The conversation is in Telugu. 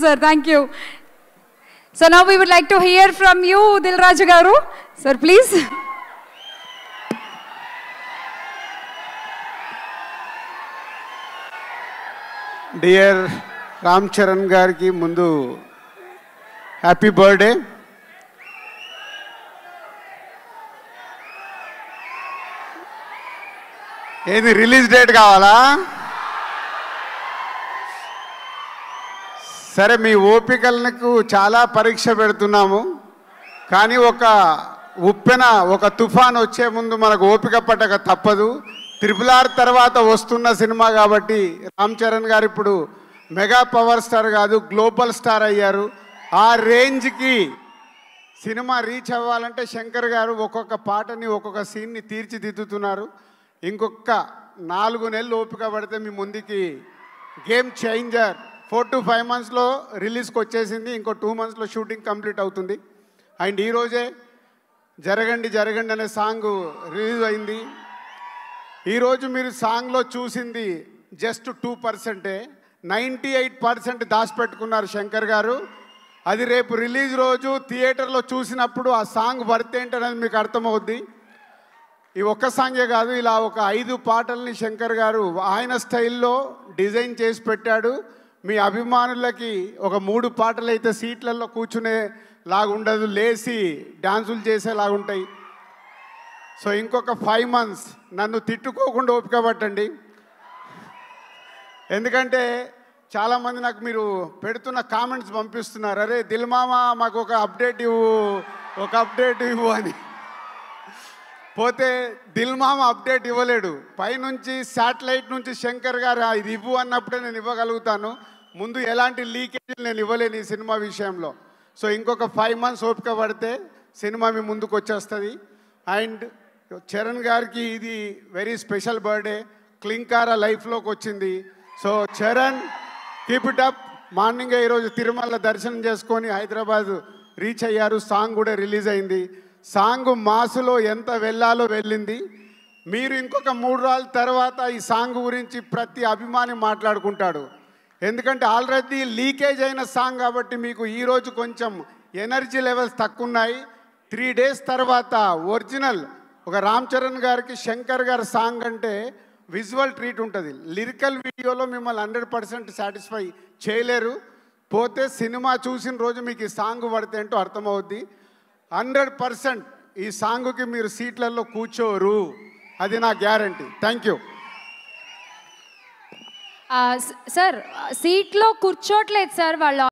Sir, thank you. So now we would like to hear from you, Dil Raju Garu. Sir, please. Dear Ram Charan Garki mundu happy birthday. ఏది రిలీజ్ డేట్ కావాలా? సరే, మీ ఓపికలకు చాలా పరీక్ష పెడుతున్నాము. కానీ ఒక ఉప్పెన, ఒక తుఫాన్ వచ్చే ముందు మనకు ఓపిక పట్టక తప్పదు. RRR తర్వాత వస్తున్న సినిమా కాబట్టి రామ్ చరణ్ గారు ఇప్పుడు మెగా పవర్ స్టార్ కాదు, గ్లోబల్ స్టార్ అయ్యారు. ఆ రేంజ్కి సినిమా రీచ్ అవ్వాలంటే శంకర్ గారు ఒక్కొక్క పాటని, ఒక్కొక్క సీన్ని తీర్చిదిద్దుతున్నారు. ఇంకొక 4 నెలలు ఓపిక పడితే మీ ముందుకి గేమ్ చేంజర్ 4 to 5 monthsలో రిలీజ్కి వచ్చేసింది. ఇంకో 2 monthsలో షూటింగ్ కంప్లీట్ అవుతుంది. అండ్ ఈరోజే జరగండి జరగండి అనే సాంగ్ రిలీజ్ అయింది. ఈరోజు మీరు సాంగ్లో చూసింది జస్ట్ 2%. 98% దాచిపెట్టుకున్నారు శంకర్ గారు. అది రేపు రిలీజ్ రోజు థియేటర్లో చూసినప్పుడు ఆ సాంగ్ వర్త్ ఏంటనేది మీకు అర్థమవుద్ది. ఈ ఒక్క సాంగే కాదు, ఇలా ఒక 5 పాటల్ని శంకర్ గారు ఆయన స్టైల్లో డిజైన్ చేసి పెట్టాడు. మీ అభిమానులకి ఒక 3 పాటలు అయితే సీట్లలో కూర్చునే లాగుండదు, లేచి డాన్సులు చేసేలాగుంటాయి. సో ఇంకొక 5 months నన్ను తిట్టుకోకుండా ఓపిక పట్టండి. ఎందుకంటే చాలామంది నాకు మీరు పెడుతున్న కామెంట్స్ పంపిస్తున్నారు, అరే దిల్ మామ మాకు ఒక అప్డేట్ ఇవ్వు అని. పోతే దిల్ మామ అప్డేట్ ఇవ్వలేడు. పైనుంచి శాటిలైట్ నుంచి శంకర్ గారు ఇది ఇవ్వు అన్నప్పుడే నేను ఇవ్వగలుగుతాను. ముందు ఎలాంటి లీకేజీలు నేను ఇవ్వలేను ఈ సినిమా విషయంలో. సో ఇంకొక 5 months ఓపిక పడితే సినిమా మీ ముందుకు వచ్చేస్తుంది. అండ్ చరణ్ గారికి ఇది వెరీ స్పెషల్ బర్త్డే. క్లింకారా లైఫ్లోకి వచ్చింది. So Charan, keep it up. మార్నింగే ఈరోజు తిరుమల దర్శనం చేసుకొని హైదరాబాద్ రీచ్ అయ్యారు. సాంగ్ కూడా రిలీజ్ అయింది. సాంగ్ మాసులో ఎంత వెళ్ళాలో వెళ్ళింది. మీరు ఇంకొక 3 రోజుల తర్వాత ఈ సాంగ్ గురించి ప్రతి అభిమాని మాట్లాడుకుంటాడు. ఎందుకంటే ఆల్రెడీ లీకేజ్ అయిన సాంగ్ కాబట్టి మీకు ఈరోజు కొంచెం ఎనర్జీ లెవెల్స్ తక్కువ ఉన్నాయి. 3 days తర్వాత ఒరిజినల్ ఒక రామ్ చరణ్ గారికి శంకర్ గారి సాంగ్ అంటే విజువల్ ట్రీట్ ఉంటుంది. లిరికల్ వీడియోలో మిమ్మల్ని 100% సాటిస్ఫై చేయలేరు. పోతే సినిమా చూసిన రోజు మీకు ఈ సాంగ్ పడితే ఏంటో అర్థమవుద్ది. 100% ఈ సాంగ్కి మీరు సీట్లలో కూర్చోరు, అది నా గ్యారంటీ. Thank you. సార్, సీట్లో కూర్చోట్లేదు సార్ వాళ్ళు.